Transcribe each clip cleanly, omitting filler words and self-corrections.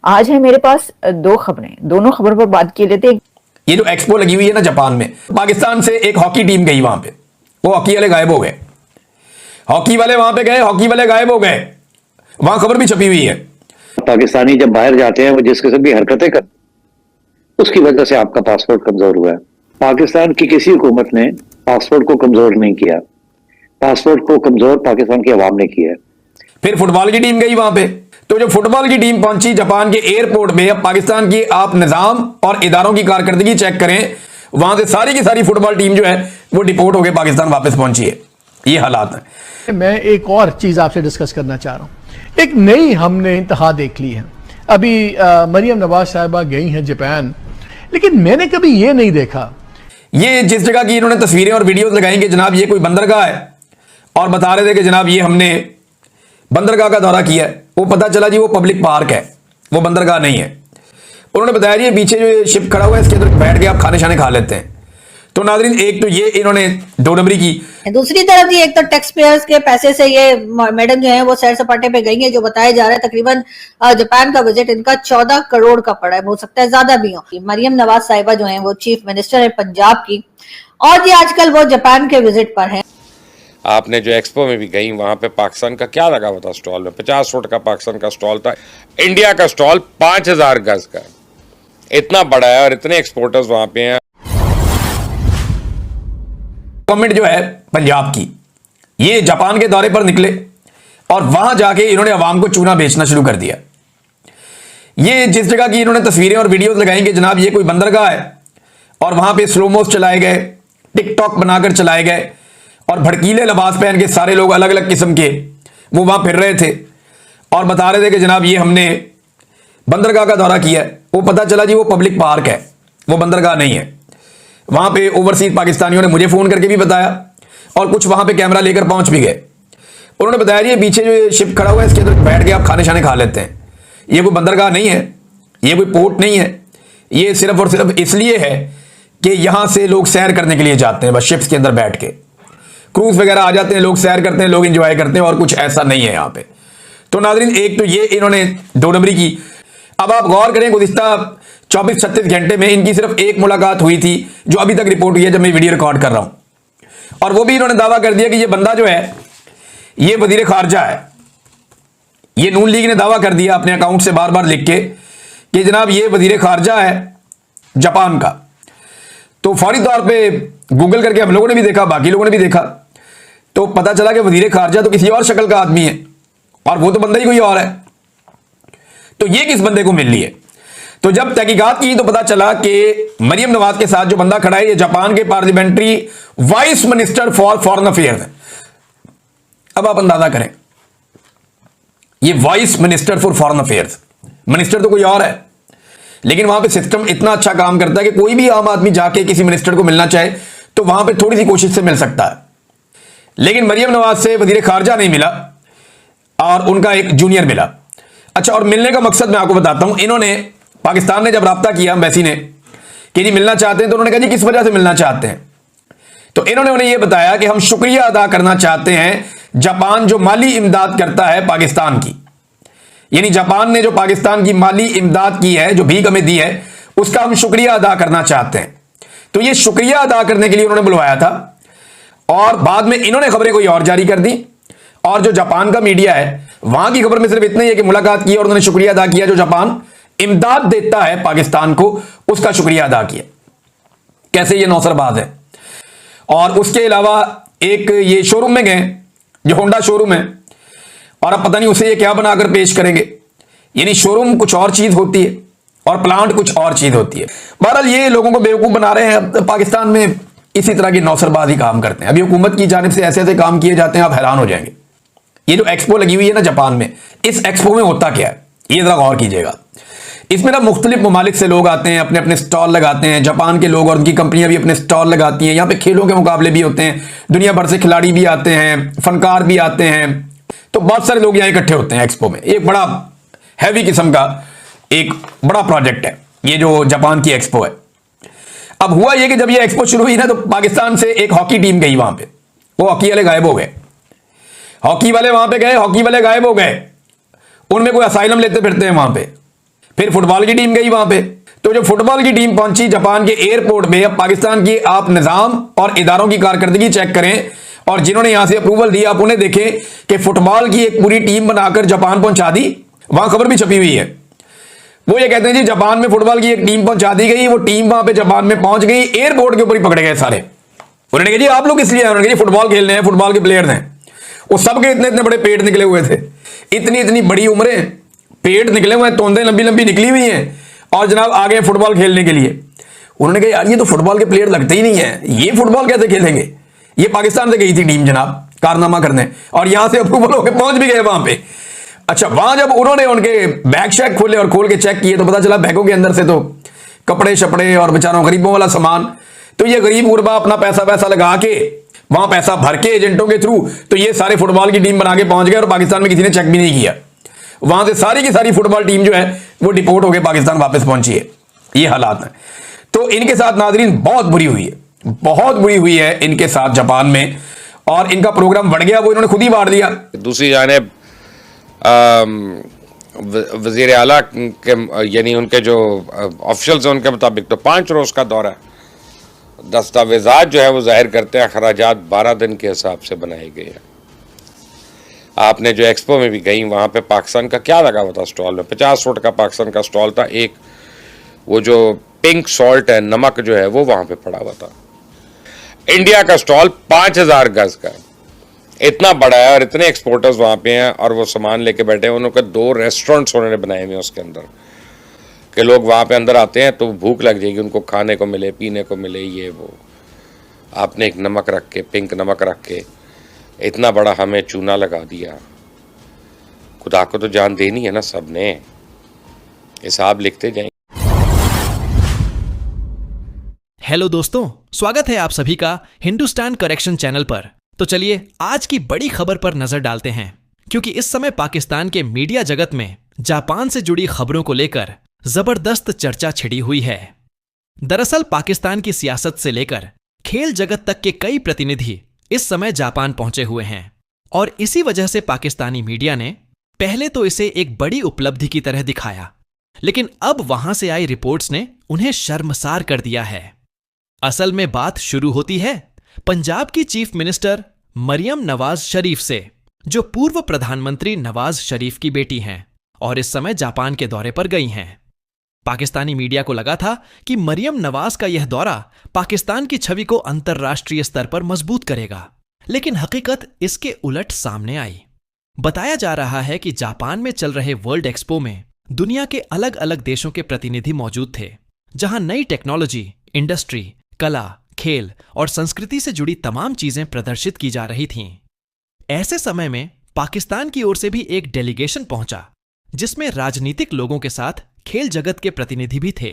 आज है मेरे पास दो खबरें, दोनों खबरों पर बात किए लेते हैं। ये जो एक्सपो लगी हुई है ना जापान में, पाकिस्तान से एक हॉकी टीम गई वहां पे, वो हॉकी वाले गायब हो गए। हॉकी वाले वहां पे गए, हॉकी वाले गायब हो गए। वहां खबर भी छपी हुई है। पाकिस्तानी जब बाहर जाते हैं वो जिस किस्म की हरकतें कर, उसकी वजह से आपका पासपोर्ट कमजोर हुआ है। पाकिस्तान की किसी हुकूमत ने पासपोर्ट को कमजोर नहीं किया, पासपोर्ट को कमजोर पाकिस्तान की आवाम ने किया है। फिर फुटबॉल की टीम गई वहां पे, तो जो फुटबॉल की टीम पहुंची जापान के एयरपोर्ट में, अब पाकिस्तान की आप निजाम और इदारों की कारकर्दगी चेक करें, वहां से सारी की सारी फुटबॉल टीम जो है वो डिपोर्ट होकर पाकिस्तान वापस पहुंची है। ये हालात है। मैं एक और चीज आपसे डिस्कस करना चाह रहा हूं। एक नई हमने इंतहा देख ली है। अभी मरियम नवाज साहिबा गई हैं जापान, लेकिन मैंने कभी ये नहीं देखा, ये जिस जगह की इन्होंने तस्वीरें और वीडियोस लगाई कि जनाब ये कोई बंदरगाह है, और बता रहे थे कि जनाब ये हमने बंदरगाह का दौरा किया है, वो पता चला जी वो पब्लिक पार्क है, वो बंदरगाह नहीं है। उन्होंने बताया जी पीछे जो शिप खड़ा हुआ है इसके अंदर बैठ के आप खाने शाने खा लेते हैं। तो नाज़रीन, एक तो ये इन्होंने दो नंबरी की, दूसरी तरफ ये एक तो टैक्स पेयर्स के पैसे से ये मैडम जो है वो सैर सपाटे पे गई है। जो बताया जा रहा है तकरीबन जापान का बजट इनका 14 करोड़ का पड़ा है, हो सकता है ज्यादा भी हो। मरियम नवाज साहिबा जो है वो चीफ मिनिस्टर है पंजाब की, और ये आजकल वो जापान के विजिट पर है। आपने जो एक्सपो में भी गई, वहां पे पाकिस्तान का क्या लगा हुआ था स्टॉल में? 50 फुट का पाकिस्तान का स्टॉल था। इंडिया का स्टॉल 5000 गज का, इतना बड़ा है और इतने एक्सपोर्टर्स वहां पे हैं। गवर्नमेंट जो है पंजाब की, ये जापान के दौरे पर निकले और वहां जाके इन्होंने अवाम को चूना बेचना शुरू कर दिया। ये जिस जगह की इन्होंने तस्वीरें और वीडियोस लगाई कि जनाब ये कोई बंदरगाह है, और वहां पे स्लोमोस चलाए गए, टिकटॉक बनाकर चलाए गए, और भड़कीले लिबास पहन के सारे लोग अलग अलग किस्म के वो वहां फिर रहे थे और बता रहे थे कि जनाब ये हमने बंदरगाह का दौरा किया है। वो पता चला जी वो पब्लिक पार्क है, वो बंदरगाह नहीं है। वहां पे ओवरसीज पाकिस्तानियों ने मुझे फोन करके भी बताया, और कुछ वहां पे कैमरा लेकर पहुंच भी गए। उन्होंने बताया जी पीछे जो शिप खड़ा हुआ है इसके अंदर बैठ के आप खाने शाने खा लेते हैं। ये कोई बंदरगाह नहीं है, ये कोई पोर्ट नहीं है, ये सिर्फ और सिर्फ इसलिए है कि यहां से लोग सैर करने के लिए जाते हैं, बस शिप्स के अंदर बैठ के क्रूज वगैरह आ जाते हैं, लोग सैर करते हैं, लोग एंजॉय करते हैं, और कुछ ऐसा नहीं है यहां पे। तो नाज़रीन, एक तो ये इन्होंने दो नंबरी की। अब आप गौर करें, गुज़िश्ता 24-36 घंटे में इनकी सिर्फ एक मुलाकात हुई थी, जो अभी तक रिपोर्ट हुई है जब मैं वीडियो रिकॉर्ड कर रहा हूं, और वो भी इन्होंने दावा कर दिया कि ये बंदा जो है ये वजीर खारजा है। ये नून लीग ने दावा कर दिया अपने अकाउंट से बार बार लिख के कि जनाब ये वजीर खारजा है जापान का। तो फौरी तौर पे गूगल करके हम लोगों ने भी देखा, बाकी लोगों ने भी देखा, तो पता चला कि वजीर खारजा तो किसी और शक्ल का आदमी है, और वो तो बंदा ही कोई और है। तो ये किस बंदे को मिल रही है? तो जब तहकीकात की तो पता चला कि मरियम नवाज के साथ जो बंदा खड़ा है ये जापान के parliamentary vice minister for foreign affairs है। अब आप अंदाजा करें, ये vice minister for foreign affairs, minister तो कोई और है, लेकिन वहां पे सिस्टम इतना अच्छा काम करता है कि कोई भी आम आदमी जाके किसी मिनिस्टर को मिलना चाहे तो वहां पे थोड़ी सी कोशिश से मिल सकता है। लेकिन मरियम नवाज से वजीर खारजा नहीं मिला, और उनका एक जूनियर मिला। अच्छा, और मिलने का मकसद मैं आपको बताता हूं। इन्होंने, पाकिस्तान ने जब राब्ता किया एम्बेसी ने कि जी मिलना चाहते हैं, तो उन्होंने कहा जी किस वजह से मिलना चाहते हैं? तो इन्होंने उन्हें यह बताया कि हम शुक्रिया अदा करना चाहते हैं जापान जो माली इमदाद करता है पाकिस्तान की, यानी जापान ने जो पाकिस्तान की माली इमदाद की है, जो भीख हमें दी है, उसका हम शुक्रिया अदा करना चाहते हैं। तो ये शुक्रिया अदा करने के लिए उन्होंने बुलवाया था, और बाद में इन्होंने खबरें कोई और जारी कर दी, और जो जापान का मीडिया है वहां की खबर में सिर्फ इतना ही है कि मुलाकात की और उन्होंने शुक्रिया अदा किया, जो जापान इमदाद देता है पाकिस्तान को उसका शुक्रिया अदा किया। कैसे ये नौसरबाज है। और उसके अलावा एक ये शोरूम में गए, जो होंडा शोरूम है, और अब पता नहीं उसे ये क्या बनाकर पेश करेंगे। यानी शोरूम कुछ और चीज होती है और प्लांट कुछ और चीज होती है। बहरहाल ये लोगों को बेवकूफ बना रहे हैं। पाकिस्तान में इसी तरह की नौसरबाजी काम करते हैं। अभी हुकूमत की जानिब से ऐसे ऐसे काम किए जाते हैं, आप हैरान हो जाएंगे। ये जो एक्सपो लगी हुई है ना जापान में, इस एक्सपो में होता क्या है ये जरा गौर कीजिएगा। इसमें ना मुख्तलिफ ममालिक से लोग आते हैं, अपने अपने स्टॉल लगाते हैं। जापान के लोग और उनकी कंपनियां भी अपने स्टॉल लगाती हैं। यहाँ पे खेलों के मुकाबले भी होते हैं, दुनिया भर से खिलाड़ी भी आते हैं, फनकार भी आते हैं। तो बहुत सारे लोग यहाँ इकट्ठे होते हैं एक्सपो में। एक बड़ा हैवी किस्म का एक बड़ा प्रोजेक्ट है ये जो जापान की एक्सपो है। अब हुआ ये कि जब ये एक्सपो शुरू हुई ना, तो पाकिस्तान से एक हॉकी टीम गई वहां पे, वो हॉकी वाले गायब हो गए। हॉकी वाले वहां पे गए, हॉकी वाले गायब हो गए। उनमें कोई असाइलम लेते फिरते हैं वहां पे। फिर फुटबॉल की टीम गई वहां पे। तो जो फुटबॉल की टीम पहुंची जापान के एयरपोर्ट पे, अब पाकिस्तान की आप निजाम और इदारों की कारकर्दगी चेक करें, और जिन्होंने यहां से अप्रूवल दिया आप उन्हें देखें कि फुटबॉल की एक पूरी टीम बनाकर जापान पहुंचा दी। वहां खबर भी छपी हुई है, वो ये कहते हैं जी जापान में फुटबॉल की एक टीम पहुंचा दी गई। वो टीम वहां पे जापान में पहुंच गई, एयरपोर्ट के ऊपर ही पकड़े गए सारे। उन्होंने कहा जी आप लोग इसलिए, उन्होंने कहा जी फुटबॉल खेलने हैं, फुटबॉल के प्लेयर्स हैं। वो सबके इतने इतने बड़े पेट निकले हुए थे, इतनी इतनी बड़ी उम्रें, पेट निकले हुए हैं, तोंदे लंबी लंबी निकली हुई हैं, और जनाब आ गए फुटबॉल खेलने के लिए। उन्होंने कहा यार ये तो फुटबॉल के प्लेयर लगते ही नहीं है, ये फुटबॉल कैसे खेलेंगे। ये पाकिस्तान से गई थी टीम जनाब कारनामा करने, और यहां से अप्रूवल होकर पहुंच भी गए वहां पे। अच्छा, वहां जब उन्होंने उनके बैग शैग खोले और खोल के चेक किए तो पता चला बैगों के अंदर से तो कपड़े शपड़े और बेचारों गरीबों वाला सामान। तो ये गरीब गुरबा अपना पैसा पैसा लगा के वहां पैसा भर के एजेंटों के थ्रू तो ये सारे फुटबॉल की टीम बना के पहुंच गए, और पाकिस्तान में किसी ने चेक भी नहीं किया। वहां से सारी की सारी फुटबॉल टीम जो है वो डिपोर्ट होकर पाकिस्तान वापस पहुंची है। ये हालात है। तो इनके साथ नाजरीन बहुत बुरी हुई है, बहुत बुरी हुई है इनके साथ जापान में, और इनका प्रोग्राम बढ़ गया, वो इन्होंने खुद ही बांट दिया। दूसरी जानिब वजीर आला के यानी उनके जो ऑफिशियल्स हैं उनके मुताबिक तो 5 रोज का दौरा है। दस्तावेजात जो है वो जाहिर करते हैं खराजात 12 दिन के हिसाब से बनाए गए हैं। आपने जो एक्सपो में भी गई वहां पे पाकिस्तान का क्या लगा हुआ था स्टॉल में, 50 फुट का पाकिस्तान का स्टॉल था। एक वो जो पिंक सॉल्ट है, नमक जो है वो वहां पे पड़ा हुआ था। इंडिया का स्टॉल 5000 गज का है, इतना बड़ा है, और इतने एक्सपोर्टर्स वहां पे हैं और वो सामान लेके बैठे हैं। उन्होंने 2 रेस्टोरेंट्स उन्होंने बनाए हुए हैं उसके अंदर, कि लोग वहां पे अंदर आते हैं तो भूख लग जाएगी, उनको खाने को मिले, पीने को मिले, ये वो। आपने एक नमक रख के, पिंक नमक रख के इतना बड़ा हमें चूना लगा दिया। खुदा को तो जान देनी है ना सबने, हिसाब लिखते जाएं। हेलो दोस्तों, स्वागत है आप सभी का हिंदुस्तान करेक्शन चैनल पर। तो चलिए आज की बड़ी खबर पर नजर डालते हैं, क्योंकि इस समय पाकिस्तान के मीडिया जगत में जापान से जुड़ी खबरों को लेकर जबरदस्त चर्चा छिड़ी हुई है। दरअसल पाकिस्तान की सियासत से लेकर खेल जगत तक के कई प्रतिनिधि इस समय जापान पहुंचे हुए हैं, और इसी वजह से पाकिस्तानी मीडिया ने पहले तो इसे एक बड़ी उपलब्धि की तरह दिखाया, लेकिन अब वहां से आई रिपोर्ट्स ने उन्हें शर्मसार कर दिया है। असल में बात शुरू होती है पंजाब की चीफ मिनिस्टर मरियम नवाज शरीफ से, जो पूर्व प्रधानमंत्री नवाज शरीफ की बेटी हैं और इस समय जापान के दौरे पर गई हैं। पाकिस्तानी मीडिया को लगा था कि मरियम नवाज का यह दौरा पाकिस्तान की छवि को अंतर्राष्ट्रीय स्तर पर मजबूत करेगा, लेकिन हकीकत इसके उलट सामने आई। बताया जा रहा है कि जापान में चल रहे वर्ल्ड एक्सपो में दुनिया के अलग अलग देशों के प्रतिनिधि मौजूद थे, जहां नई टेक्नोलॉजी, इंडस्ट्री, कला, खेल और संस्कृति से जुड़ी तमाम चीजें प्रदर्शित की जा रही थीं। ऐसे समय में पाकिस्तान की ओर से भी एक डेलीगेशन पहुंचा, जिसमें राजनीतिक लोगों के साथ खेल जगत के प्रतिनिधि भी थे।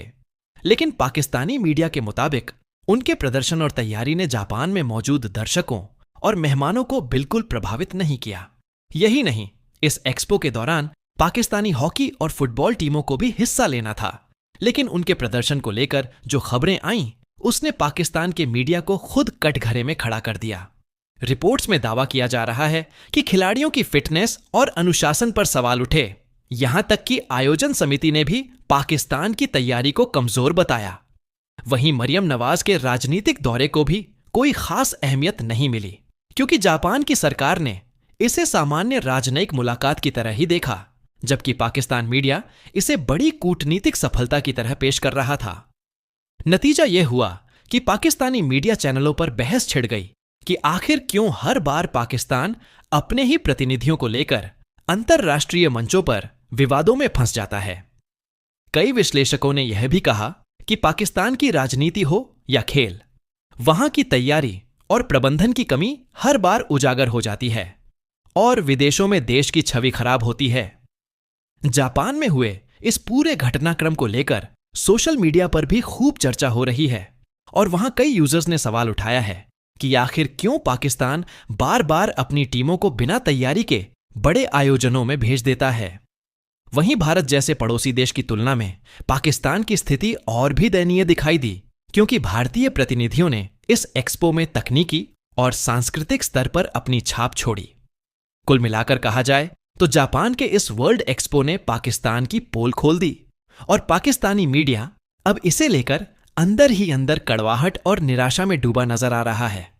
लेकिन पाकिस्तानी मीडिया के मुताबिक उनके प्रदर्शन और तैयारी ने जापान में मौजूद दर्शकों और मेहमानों को बिल्कुल प्रभावित नहीं किया। यही नहीं, इस एक्सपो के दौरान पाकिस्तानी हॉकी और फुटबॉल टीमों को भी हिस्सा लेना था, लेकिन उनके प्रदर्शन को लेकर जो खबरें आईं उसने पाकिस्तान के मीडिया को खुद कटघरे में खड़ा कर दिया। रिपोर्ट्स में दावा किया जा रहा है कि खिलाड़ियों की फिटनेस और अनुशासन पर सवाल उठे, यहां तक कि आयोजन समिति ने भी पाकिस्तान की तैयारी को कमजोर बताया। वहीं मरियम नवाज के राजनीतिक दौरे को भी कोई खास अहमियत नहीं मिली, क्योंकि जापान की सरकार ने इसे सामान्य राजनयिक मुलाकात की तरह ही देखा, जबकि पाकिस्तान मीडिया इसे बड़ी कूटनीतिक सफलता की तरह पेश कर रहा था। नतीजा यह हुआ कि पाकिस्तानी मीडिया चैनलों पर बहस छिड़ गई कि आखिर क्यों हर बार पाकिस्तान अपने ही प्रतिनिधियों को लेकर अंतर्राष्ट्रीय मंचों पर विवादों में फंस जाता है। कई विश्लेषकों ने यह भी कहा कि पाकिस्तान की राजनीति हो या खेल, वहां की तैयारी और प्रबंधन की कमी हर बार उजागर हो जाती है और विदेशों में देश की छवि खराब होती है। जापान में हुए इस पूरे घटनाक्रम को लेकर सोशल मीडिया पर भी खूब चर्चा हो रही है, और वहां कई यूजर्स ने सवाल उठाया है कि आखिर क्यों पाकिस्तान बार बार अपनी टीमों को बिना तैयारी के बड़े आयोजनों में भेज देता है। वहीं भारत जैसे पड़ोसी देश की तुलना में पाकिस्तान की स्थिति और भी दयनीय दिखाई दी, क्योंकि भारतीय प्रतिनिधियों ने इस एक्सपो में तकनीकी और सांस्कृतिक स्तर पर अपनी छाप छोड़ी। कुल मिलाकर कहा जाए तो जापान के इस वर्ल्ड एक्सपो ने पाकिस्तान की पोल खोल दी और पाकिस्तानी मीडिया अब इसे लेकर अंदर ही अंदर कड़वाहट और निराशा में डूबा नजर आ रहा है।